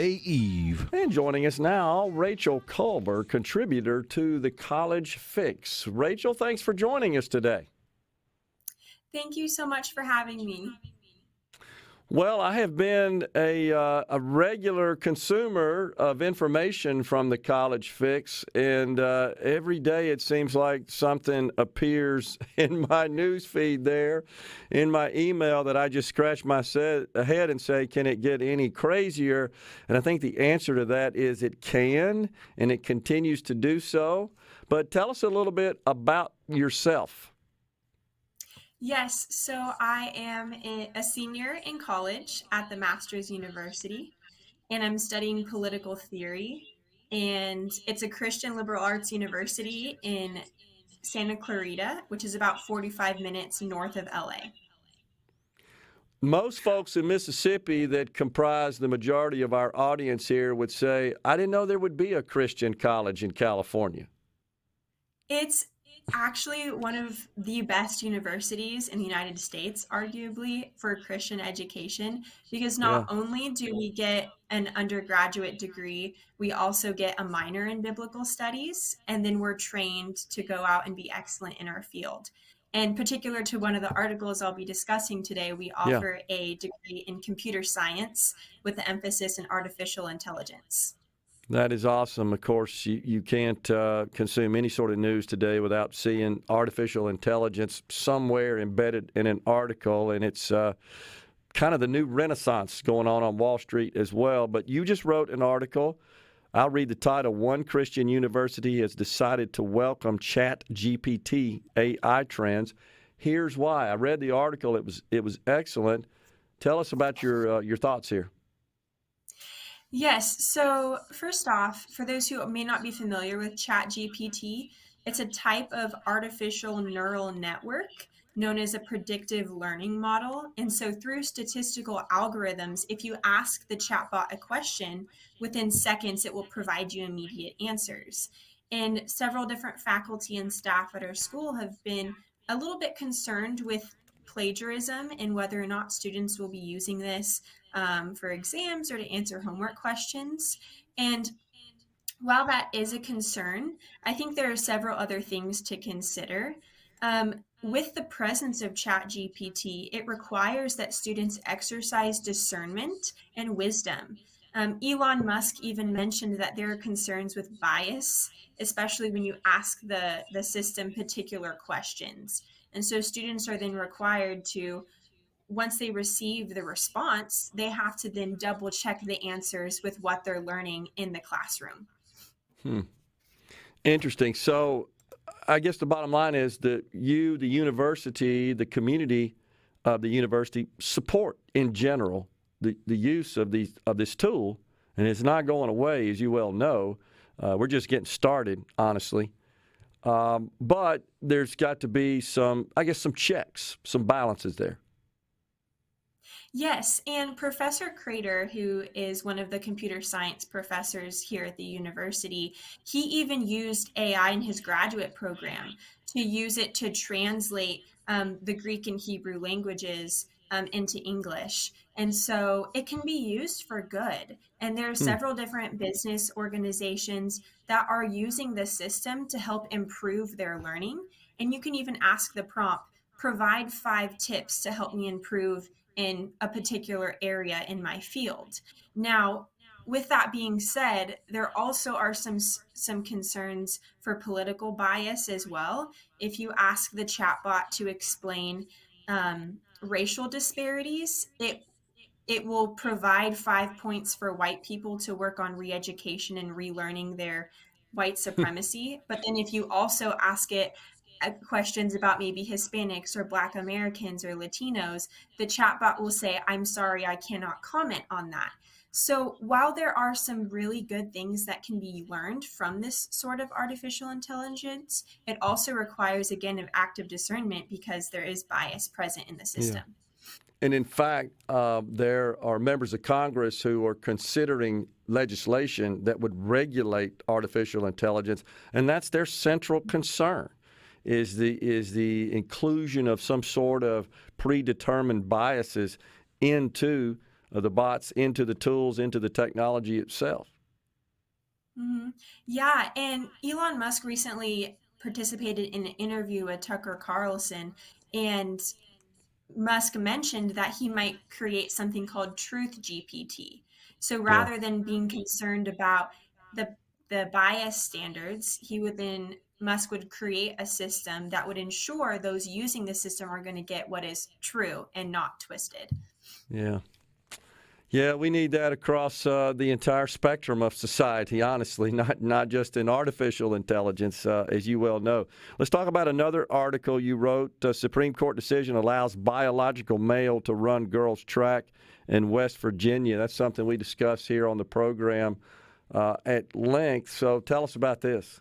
Eve. And joining us now, Rachel Culver, contributor to the College Fix. Rachel, thanks for joining us today. Thank you so much for having me. Well, I have been a regular consumer of information from the College Fix, and every day it seems like something appears in my news feed there, in my email, that I just scratch my head and say, can it get any crazier? And I think the answer to that is it can, and it continues to do so. But tell us a little bit about yourself. Yes, so I am a senior in college at the Master's University, and I'm studying political theory. And it's a Christian liberal arts university in Santa Clarita, which is about 45 minutes north of LA. Most folks in Mississippi that comprise the majority of our audience here would say, I didn't know there would be a Christian college in California. It's actually one of the best universities in the United States, arguably, for Christian education, because not only do we get an undergraduate degree, we also get a minor in biblical studies, and then we're trained to go out and be excellent in our field. And particular to one of the articles I'll be discussing today, we offer a degree in computer science with the emphasis in artificial intelligence. That is awesome. Of course, you can't consume any sort of news today without seeing artificial intelligence somewhere embedded in an article, and it's kind of the new renaissance going on Wall Street as well. But you just wrote an article. I'll read the title. One Christian university has decided to welcome ChatGPT AI trends. Here's why. I read the article. It was excellent. Tell us about your thoughts here. Yes. So first off, for those who may not be familiar with ChatGPT, it's a type of artificial neural network known as a predictive learning model. And so through statistical algorithms, if you ask the chatbot a question, within seconds, it will provide you immediate answers. And several different faculty and staff at our school have been a little bit concerned with plagiarism and whether or not students will be using this for exams or to answer homework questions. And while that is a concern, I think there are several other things to consider. With the presence of ChatGPT, it requires that students exercise discernment and wisdom. Elon Musk even mentioned that there are concerns with bias, especially when you ask the system particular questions. And so students are then required to, once they receive the response, they have to then double check the answers with what they're learning in the classroom. Interesting. So I guess the bottom line is that you, the university, the community of the university support in general the use of this tool, and it's not going away, as you well know. We're just getting started, honestly. But there's got to be some checks, some balances there. Yes, and Professor Crater, who is one of the computer science professors here at the university, he even used AI in his graduate program to use it to translate the Greek and Hebrew languages into English. And so it can be used for good. And there are several different business organizations that are using the system to help improve their learning. And you can even ask the prompt, provide 5 tips to help me improve in a particular area in my field. Now, with that being said, there also are some concerns for political bias as well. If you ask the chatbot to explain racial disparities, it will provide 5 points for white people to work on re-education and relearning their white supremacy. But then if you also ask it questions about maybe Hispanics or Black Americans or Latinos, the chatbot will say, I'm sorry, I cannot comment on that. So while there are some really good things that can be learned from this sort of artificial intelligence, it also requires, again, of active discernment because there is bias present in the system. Yeah. And in fact, there are members of Congress who are considering legislation that would regulate artificial intelligence, and that's their central concern. Is the inclusion of some sort of predetermined biases into the bots into the tools, into the technology itself. Hmm. Yeah, and Elon Musk recently participated in an interview with Tucker Carlson, and Musk mentioned that he might create something called Truth GPT. So Yeah. rather than being concerned about the bias standards, Musk would create a system that would ensure those using the system are going to get what is true and not twisted. Yeah. Yeah, we need that across the entire spectrum of society, honestly, not just in artificial intelligence, as you well know. Let's talk about another article you wrote. Supreme Court decision allows biological male to run girls' track in West Virginia. That's something we discuss here on the program at length. So tell us about this.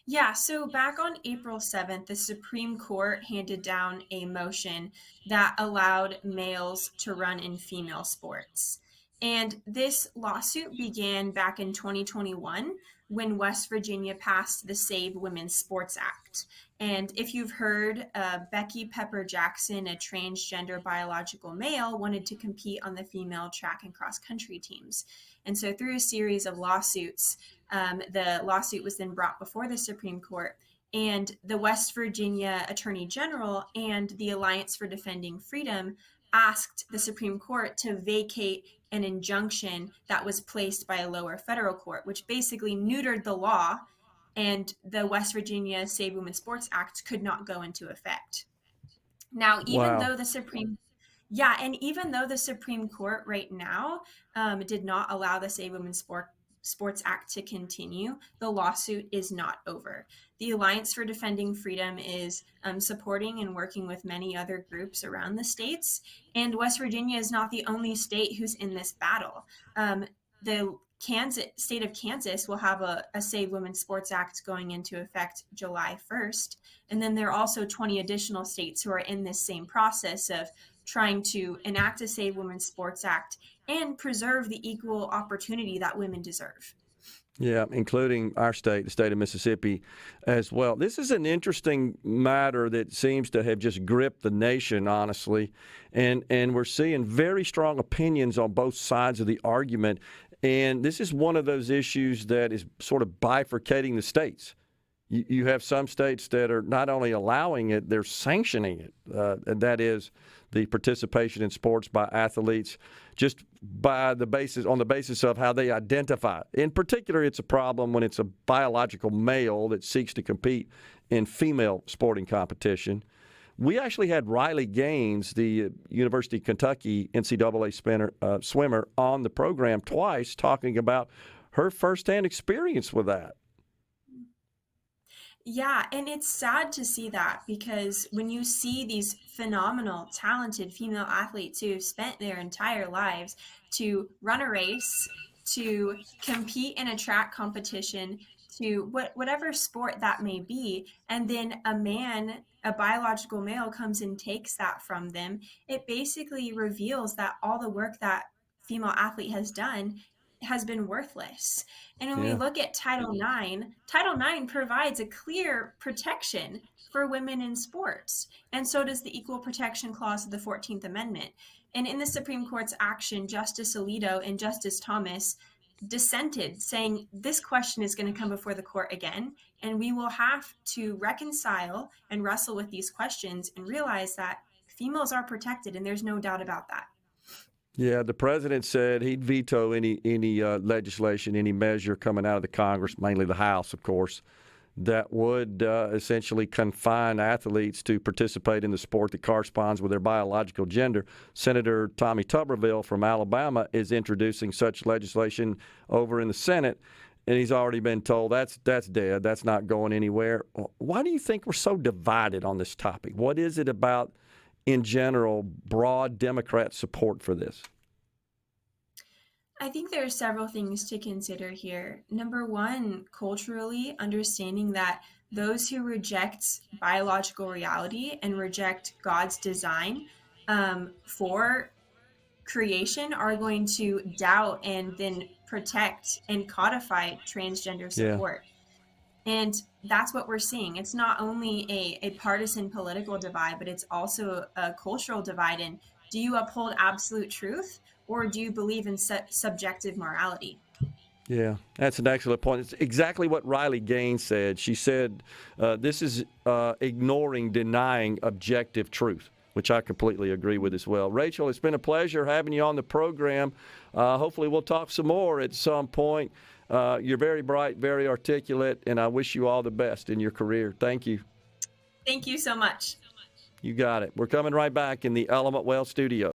Yeah, so back on April 7th, the Supreme Court handed down a motion that allowed males to run in female sports. And this lawsuit began back in 2021 when West Virginia passed the Save Women's Sports Act. And if you've heard, Becky Pepper Jackson, a transgender biological male, wanted to compete on the female track and cross country teams. And so, through a series of lawsuits, the lawsuit was then brought before the Supreme Court, and the West Virginia Attorney General and the Alliance for Defending Freedom asked the Supreme Court to vacate an injunction that was placed by a lower federal court, which basically neutered the law, and the West Virginia Save Women's Sports Act could not go into effect. Now, even Wow. though the Supreme yeah, and even though the Supreme Court right now did not allow the Save Women's Sports Act to continue, the lawsuit is not over. The Alliance for Defending Freedom is supporting and working with many other groups around the states, and West Virginia is not the only state who's in this battle. The state of Kansas will have a Save Women's Sports Act going into effect July 1st. And then there are also 20 additional states who are in this same process of trying to enact a Save Women's Sports Act and preserve the equal opportunity that women deserve. Yeah, including our state, the state of Mississippi, as well. This is an interesting matter that seems to have just gripped the nation, honestly, and we're seeing very strong opinions on both sides of the argument. And this is one of those issues that is sort of bifurcating the states. You have some states that are not only allowing it, they're sanctioning it. And that is the participation in sports by athletes just on the basis of how they identify. In particular, it's a problem when it's a biological male that seeks to compete in female sporting competition. We actually had Riley Gaines, the University of Kentucky NCAA swimmer, on the program twice talking about her firsthand experience with that. Yeah, and it's sad to see that because when you see these phenomenal, talented female athletes who have spent their entire lives to run a race, to compete in a track competition, to whatever sport that may be, and then a biological male comes and takes that from them, it basically reveals that all the work that female athlete has done has been worthless. And when we Yeah. look at Title IX provides a clear protection for women in sports. And so does the Equal Protection Clause of the 14th Amendment. And in the Supreme Court's action, Justice Alito and Justice Thomas dissented, saying this question is going to come before the court again, and we will have to reconcile and wrestle with these questions and realize that females are protected, and there's no doubt about that. Yeah, the president said he'd veto any legislation, any measure coming out of the Congress, mainly the House, of course, that would essentially confine athletes to participate in the sport that corresponds with their biological gender. Senator Tommy Tuberville from Alabama is introducing such legislation over in the Senate, and he's already been told that's dead. That's not going anywhere. Why do you think we're so divided on this topic? What is it about, in general, broad Democrat support for this? I think there are several things to consider here. Number one, culturally, understanding that those who reject biological reality and reject God's design for creation are going to doubt and then protect and codify transgender Yeah. support. And that's what we're seeing. It's not only a partisan political divide, but it's also a cultural divide. And Do you uphold absolute truth, or do you believe in subjective morality? Yeah, that's an excellent point. It's exactly what Riley Gaines said. She said, this is ignoring, denying objective truth, which I completely agree with as well. Rachel, it's been a pleasure having you on the program. Hopefully we'll talk some more at some point. You're very bright, very articulate, and I wish you all the best in your career. Thank you. Thank you so much. You got it. We're coming right back in the Element Well studio.